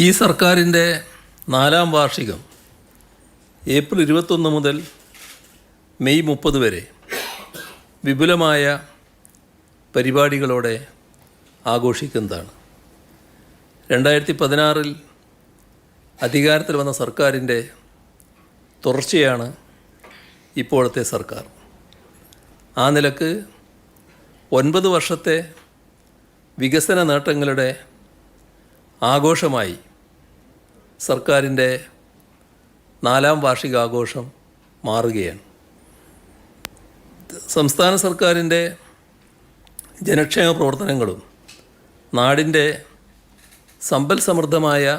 ഈ സർക്കാരിൻ്റെ 4ാം വാർഷികം ഏപ്രിൽ 21 മുതൽ മെയ് 30 വരെ വിപുലമായ പരിപാടികളോടെ ആഘോഷിക്കുന്നതാണ്. 2016 അധികാരത്തിൽ വന്ന സർക്കാരിൻ്റെ തുടർച്ചയാണ് ഇപ്പോഴത്തെ സർക്കാർ. ആ നിലക്ക് 9 വർഷത്തെ വികസന നേട്ടങ്ങളുടെ ആഘോഷമായി സർക്കാരിൻ്റെ 4ാം വാർഷികാഘോഷം മാറുകയാണ്. സംസ്ഥാന സർക്കാരിൻ്റെ ജനക്ഷേമ പ്രവർത്തനങ്ങളും നാടിൻ്റെ സമ്പൽ സമൃദ്ധമായ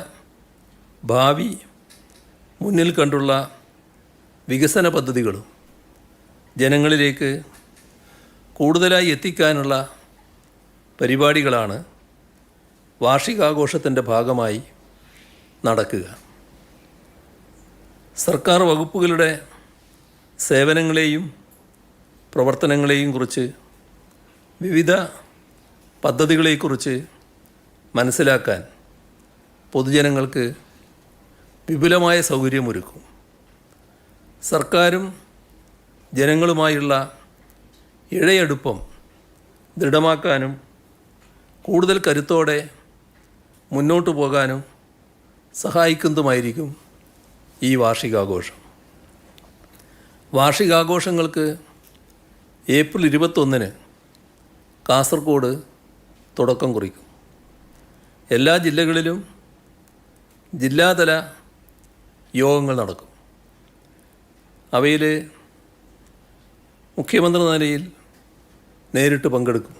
ഭാവി മുന്നിൽ കണ്ടുള്ള വികസന പദ്ധതികളും ജനങ്ങളിലേക്ക് കൂടുതലായി എത്തിക്കാനുള്ള പരിപാടികളാണ് വാർഷികാഘോഷത്തിൻ്റെ ഭാഗമായി നടക്കുക. സർക്കാർ വകുപ്പുകളുടെ സേവനങ്ങളെയും പ്രവർത്തനങ്ങളെയും കുറിച്ച്, വിവിധ പദ്ധതികളെക്കുറിച്ച് മനസ്സിലാക്കാൻ പൊതുജനങ്ങൾക്ക് വിപുലമായ സൗകര്യമൊരുക്കും. സർക്കാരും ജനങ്ങളുമായുള്ള ഇഴയടുപ്പം ദൃഢമാക്കാനും കൂടുതൽ കരുത്തോടെ മുന്നോട്ടു പോകാനും സഹായിക്കുന്നതുമായിരിക്കും ഈ വാർഷികാഘോഷം. വാർഷികാഘോഷങ്ങൾക്ക് ഏപ്രിൽ 21 കാസർഗോഡ് തുടക്കം കുറിക്കും. എല്ലാ ജില്ലകളിലും ജില്ലാതല യോഗങ്ങൾ നടക്കും. അവയിൽ മുഖ്യമന്ത്രി നിലയിൽ നേരിട്ട് പങ്കെടുക്കും.